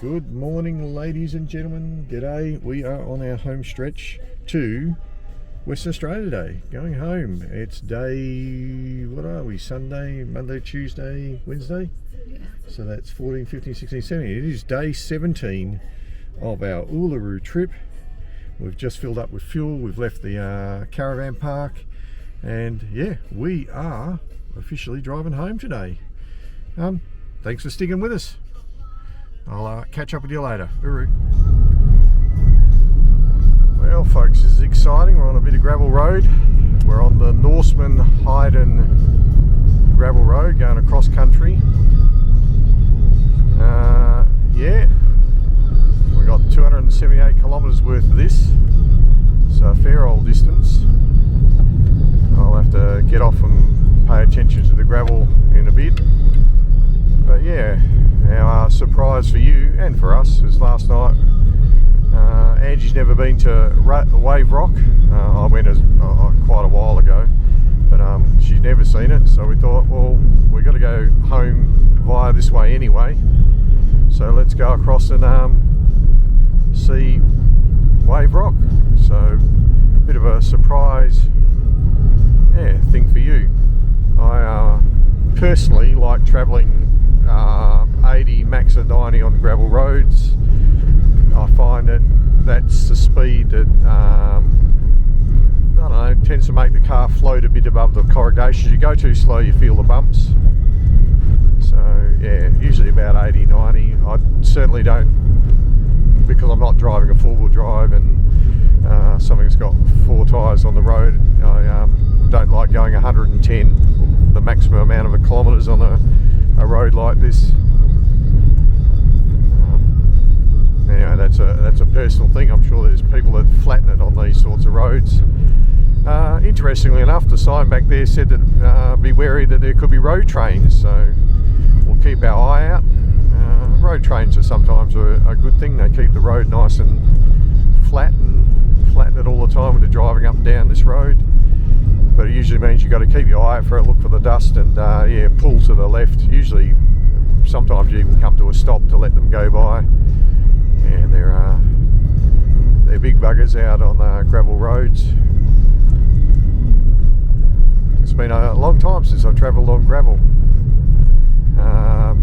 Good morning, ladies and gentlemen. G'day. We are on our home stretch to Western Australia today. Going home. It's day, what are we? Sunday, Monday, Tuesday, Wednesday? Yeah. So that's 14, 15, 16, 17. It is day 17 of our Uluru trip. We've just filled up with fuel. We've left the caravan park. And yeah, we are officially driving home today. Thanks for sticking with us. I'll catch up with you later. Uru. Well folks, this is exciting. We're on a bit of gravel road. We're on the Norseman Hyden gravel road going across country. Yeah, we got 278 kilometres worth of this, so a fair old distance. I'll have to get off and pay attention to the gravel in a bit. But yeah, our surprise for you and for us was last night. Angie's never been to Wave Rock. I went quite a while ago, but she's never seen it. So we thought, well, we've got to go home via this way anyway. So let's go across and see Wave Rock. So a bit of a surprise, yeah, thing for you. I personally like travelling 80, max of 90 on gravel roads. I find that that's the speed that I don't know, tends to make the car float a bit above the corrugations. You go too slow, you feel the bumps. So yeah, usually about 80, 90. I certainly don't, because I'm not driving a four-wheel drive and something that's got four tyres on the road. I don't like going 110, the maximum amount of kilometres on a road like this. Anyway, that's a personal thing. I'm sure there's people that flatten it on these sorts of roads. Interestingly enough, the sign back there said that be wary that there could be road trains, so we'll keep our eye out. Road trains are sometimes a good thing. They keep the road nice and flat and flatten it all the time when they're driving up and down this road. But it usually means you've got to keep your eye out for it, look for the dust, and yeah, pull to the left. Usually, sometimes you even come to a stop to let them go by. Yeah, they're big buggers out on gravel roads. It's been a long time since I've travelled on gravel.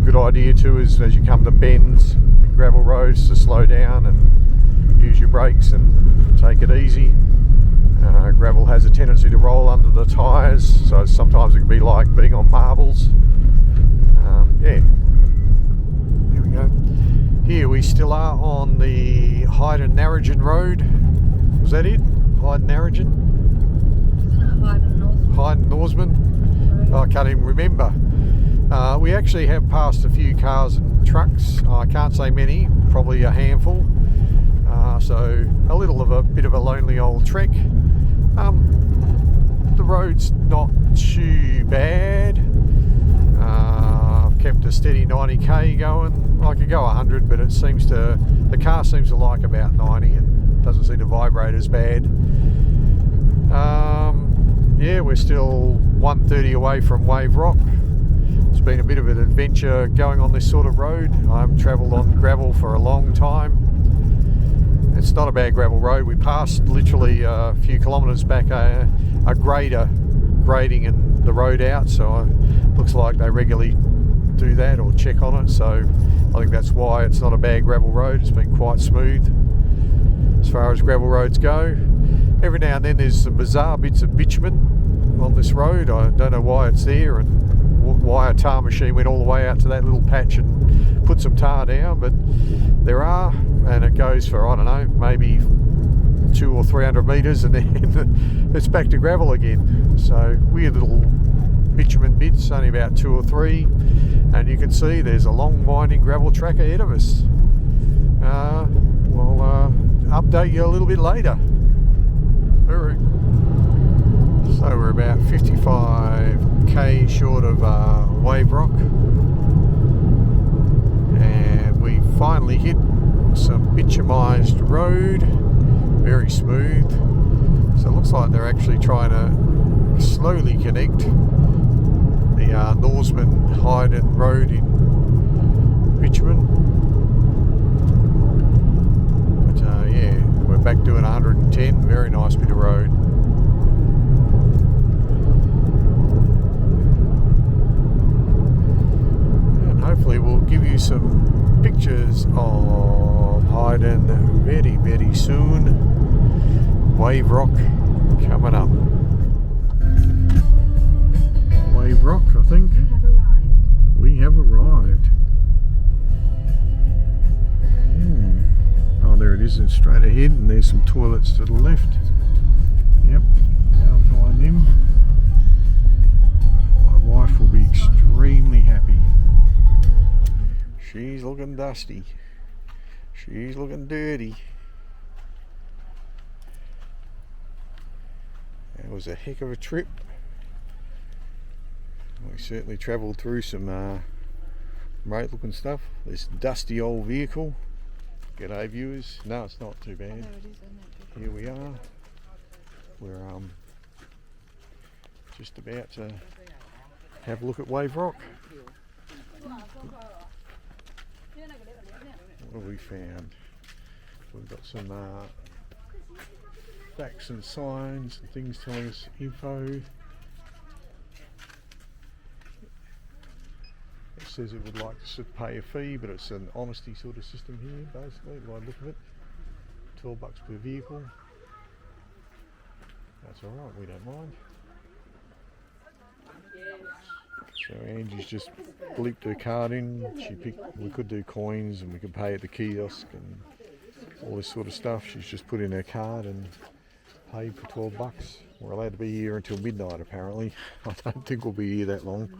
Good idea too is as you come to bends, gravel roads, to slow down and use your brakes and take it easy. Gravel has a tendency to roll under the tyres, so sometimes it can be like being on marbles. Yeah, there we go. Here we still are on the Hyden Road. Was that it? Hyden Hyden Norseman. Oh, I can't even remember. We actually have passed a few cars and trucks. I can't say many, probably a handful. So a bit of a lonely old trek. The road's not too bad. I've kept a steady 90k going. I could go 100, but the car seems to like about 90. It doesn't seem to vibrate as bad. Yeah, we're still 130 away from Wave Rock. It's been a bit of an adventure going on this sort of road. I haven't travelled on gravel for a long time. It's not a bad gravel road. We passed literally a few kilometres back a grader grading and the road out, so it looks like they regularly do that or check on it, so I think that's why it's not a bad gravel road. It's been quite smooth as far as gravel roads go. Every now and then there's some bizarre bits of bitumen on this road. I don't know why it's there and why a tar machine went all the way out to that little patch and put some tar down, but there are, and it goes for, I don't know, maybe 200 or 300 metres and then it's back to gravel again. So weird little bitumen bits, only about 2 or 3, and you can see there's a long winding gravel track ahead of us. We'll update you a little bit later. So we're about 55k short of Wave Rock, and we finally hit some bitumised road, very smooth. So it looks like they're actually trying to slowly connect the Norseman Hyden Road in bitumen. back doing 110. Very nice bit of road. And hopefully we'll give you some pictures of Hyden very, very soon. Wave Rock coming up. Wave Rock, I think. We have arrived. Oh, there it is, it's straight ahead, and there's some toilets to the left. Yep, down behind them. My wife will be extremely happy. She's looking dusty. She's looking dirty. That was a heck of a trip. We certainly travelled through some great looking stuff. This dusty old vehicle. G'day viewers. No, it's not too bad. Here we are. We're just about to have a look at Wave Rock. What have we found? We've got some facts and signs and things telling us info. It says it would like to pay a fee, but it's an honesty sort of system here, basically, by the look of it. $12 per vehicle. That's alright, we don't mind. So Angie's just bleeped her card in. We could do coins and we could pay at the kiosk and all this sort of stuff. She's just put in her card and paid for $12. We're allowed to be here until midnight apparently. I don't think we'll be here that long.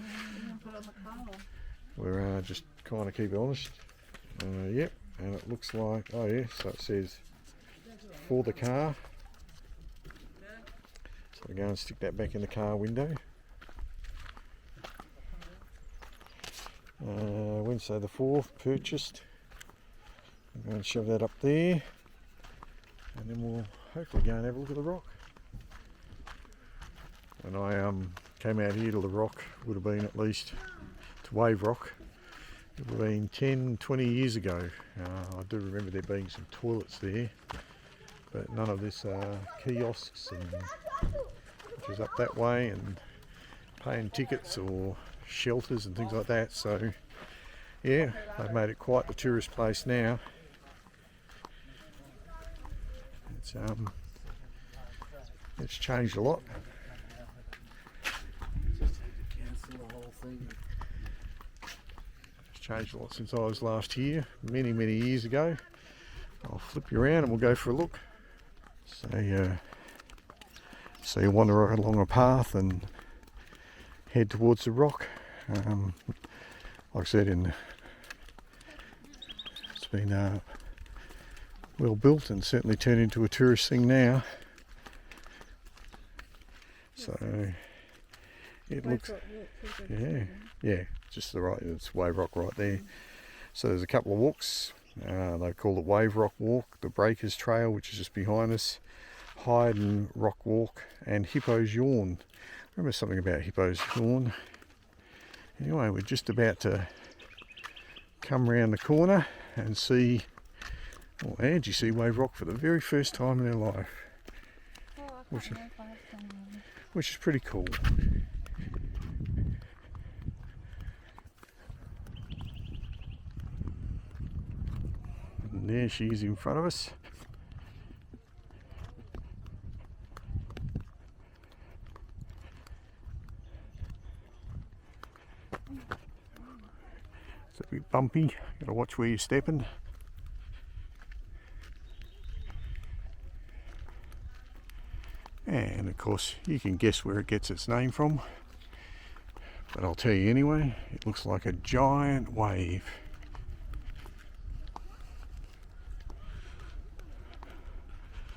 We're just kind of keep it honest. Yep, and it looks like, oh yeah, so it says for the car. So we go and stick that back in the car window. Wednesday the 4th, purchased. I'm going to shove that up there, and then we'll hopefully go and have a look at the rock. When I came out here to the rock, would have been at least to Wave Rock. It would have been 10, 20 years ago. I do remember there being some toilets there, but none of this kiosks, and which is up that way, and paying tickets or shelters and things like that. So yeah, they've made it quite the tourist place now. It's changed a lot. It's changed a lot since I was last here, many years ago. I'll flip you around and we'll go for a look. So you wander along a path and head towards the rock. Like I said, it's been well built and certainly turned into a tourist thing now. So it looks, yeah, just the right, it's Wave Rock right there. So there's a couple of walks. They call it Wave Rock Walk, the Breakers Trail, which is just behind us, Hyden Rock Walk, and Hippo's Yawn. Remember something about Hippo's Yawn. Anyway, we're just about to come round the corner and see, well, Angie see Wave Rock for the very first time in her life, which is pretty cool. And there she is in front of us. It's a bit bumpy, gotta watch where you're stepping. And of course you can guess where it gets its name from, but I'll tell you anyway, it looks like a giant wave.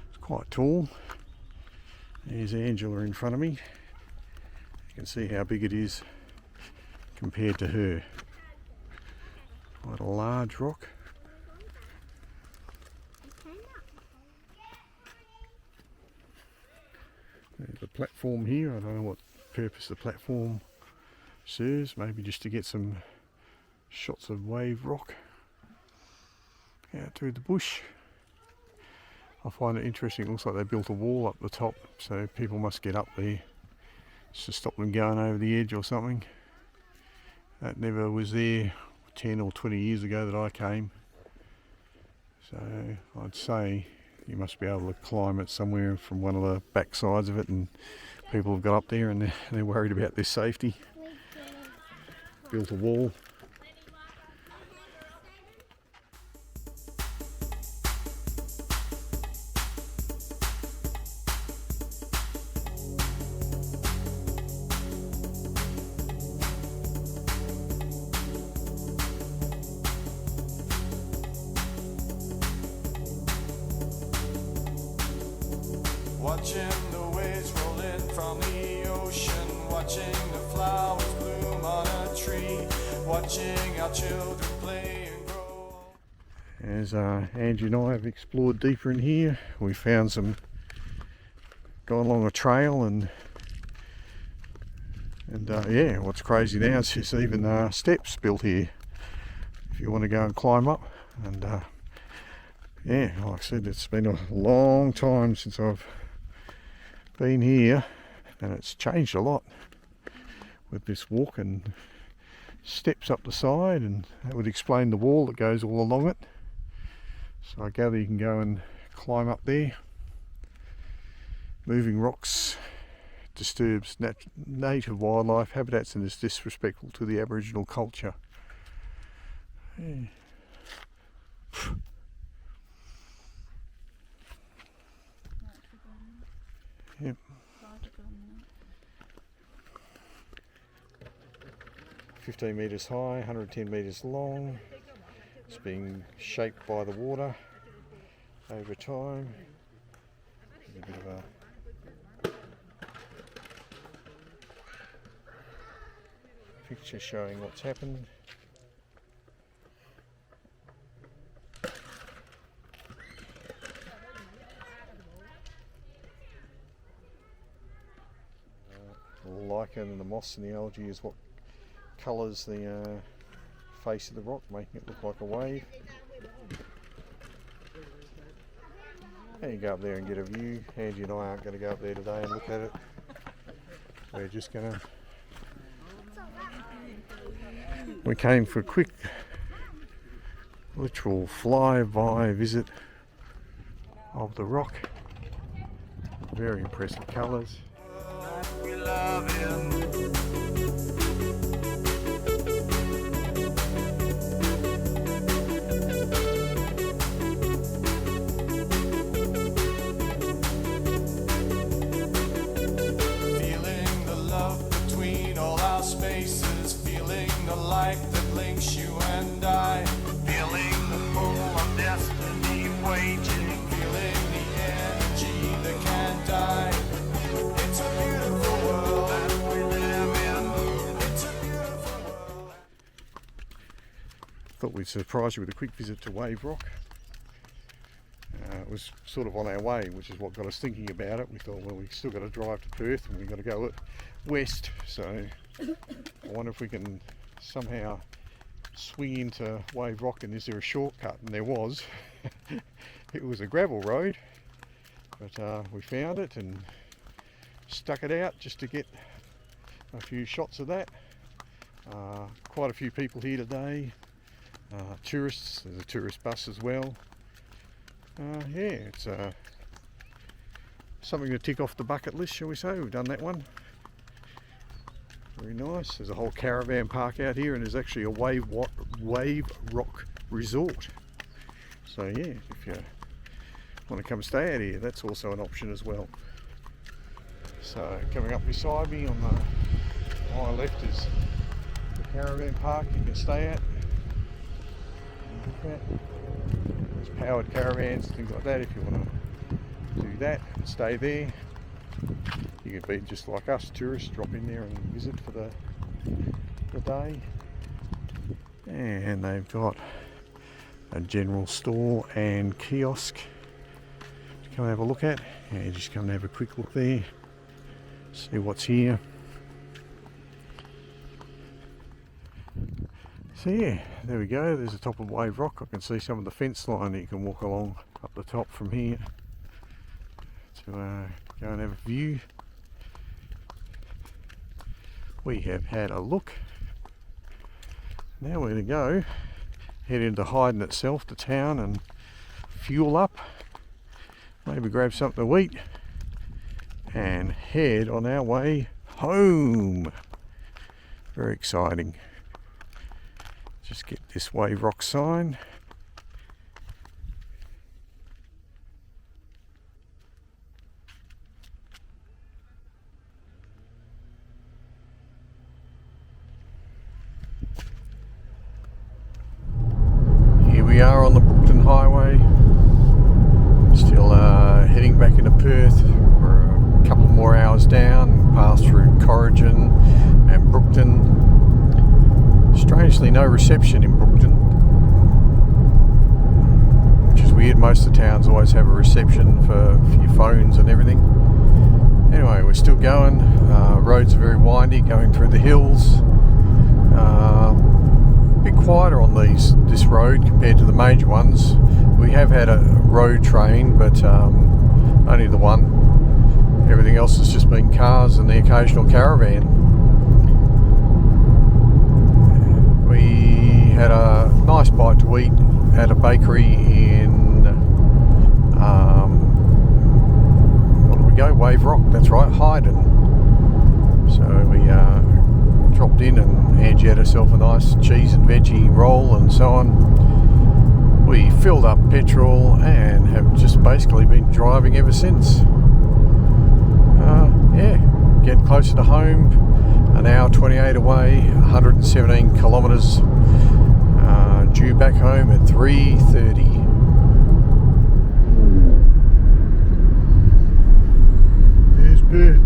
It's quite tall. There's Angela in front of me. You can see how big it is compared to her. Quite a large rock. There's a platform here. I don't know what purpose the platform serves. Maybe just to get some shots of Wave Rock out through the bush. I find it interesting. It looks like they built a wall up the top, so people must get up there just to stop them going over the edge or something. That never was there 10 or 20 years ago that I came. So I'd say you must be able to climb it somewhere from one of the back sides of it, and people have got up there and they're worried about their safety. Built a wall. Watching the waves roll in from the ocean, watching the flowers bloom on a tree, watching our children play and grow. As Angie and I have explored deeper in here, we found some, gone along a trail, and yeah, what's crazy now is there's even steps built here if you want to go and climb up. And yeah, like I said, it's been a long time since I've been here, and it's changed a lot with this walk and steps up the side, and that would explain the wall that goes all along it. So I gather you can go and climb up there. Moving rocks disturbs native wildlife habitats and is disrespectful to the Aboriginal culture. Yeah. Yep. 15 metres high, 110 metres long. It's being shaped by the water over time. There's a bit of a picture showing what's happened. The lichen and the moss and the algae is what colours the face of the rock, making it look like a wave. And you go up there and get a view. Angie and I aren't going to go up there today and look at it. We're just going to... We came for a quick, literal fly-by visit of the rock. Very impressive colours. We love him. Feeling the love between all our spaces, feeling the light that links you and I, feeling the pull of destiny waging, feeling the energy that can't die. It's a beautiful world that we live in. It's a beautiful world. Thought we'd surprise you with a quick visit to Wave Rock. It was sort of on our way, which is what got us thinking about it. We thought, well, we've still got to drive to Perth and we've got to go west, so I wonder if we can somehow swing into Wave Rock, and is there a shortcut? And there was. It was a gravel road, but we found it and stuck it out just to get a few shots of that. Quite a few people here today, tourists. There's a tourist bus as well. Yeah, it's something to tick off the bucket list, shall we say. We've done that one. Very nice. There's a whole caravan park out here, and there's actually a wave rock resort. So yeah, if you want to come stay out here, that's also an option as well. So coming up beside me on my left is the caravan park you can stay at. There's powered caravans and things like that if you want to do that and stay there. You can be just like us, tourists, drop in there and visit for the day. And they've got a general store and kiosk to come and have a look at. Yeah, just come and have a quick look there, see what's here. So yeah, there we go. There's the top of Wave Rock. I can see some of the fence line that you can walk along up the top from here. to go and have a view. We have had a look. Now we're going to go head into Hyden itself, the town, and fuel up. Maybe grab something to eat and head on our way home. Very exciting. Just get this Wave Rock sign. Here we are on the Brookton Highway. Still heading back into Perth. We're a couple more hours down, pass through Corrigan and Brookton. Strangely, no reception in Brookton, which is weird. Most of the towns always have a reception for your phones and everything. Anyway, we're still going. Roads are very windy, going through the hills. A bit quieter on this road compared to the major ones. We have had a road train, but only the one. Everything else has just been cars and the occasional caravan. We had a nice bite to eat at a bakery in, what did we go? Wave Rock, that's right, Hyden. So we dropped in and Angie had herself a nice cheese and veggie roll and so on. We filled up petrol and have just basically been driving ever since. Yeah, getting closer to home. An hour 28 away, 117 kilometres, due back home at 3:30. There's Perth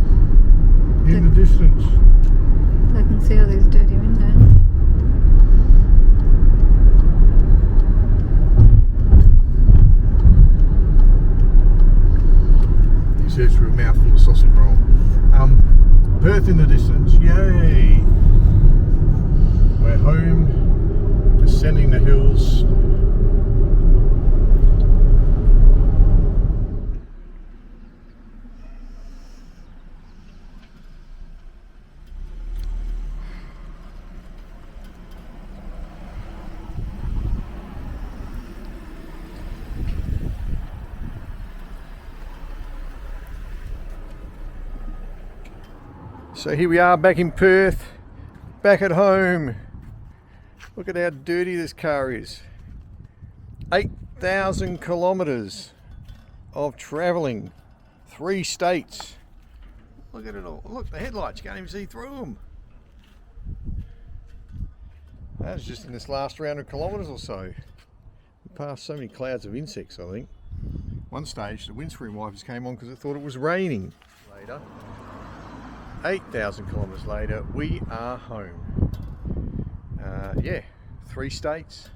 in the distance. I can see all these dirty windows. He says through a mouthful of sausage roll. Perth in the distance, yay! We're home, descending the hills. So here we are back in Perth, back at home. Look at how dirty this car is. 8,000 kilometres of travelling, 3 states. Look at it all. Look, the headlights, you can't even see through them. That was just in this last round of kilometres or so. We passed so many clouds of insects, I think. One stage, the windscreen wipers came on because it thought it was raining. Later. 8,000 kilometres later, we are home. Yeah, 3 states,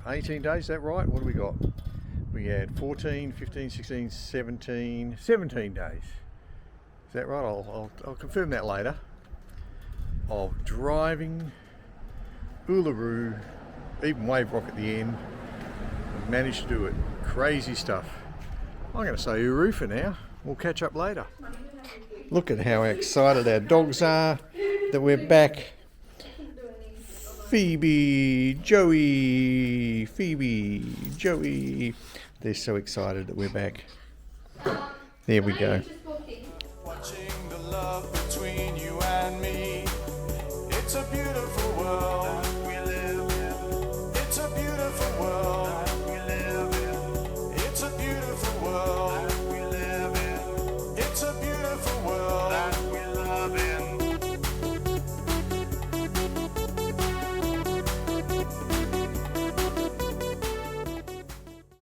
18 days, is that right? What do we got? We had 14, 15, 16, 17 days. Is that right? I'll confirm that later. Of driving, Uluru, even Wave Rock at the end. We managed to do it. Crazy stuff. I'm going to say Uru for now. We'll catch up later. Look at how excited our dogs are that we're back. Phoebe, Joey, they're so excited that we're back. There we go. Watching the love between you and me. It's a beautiful world.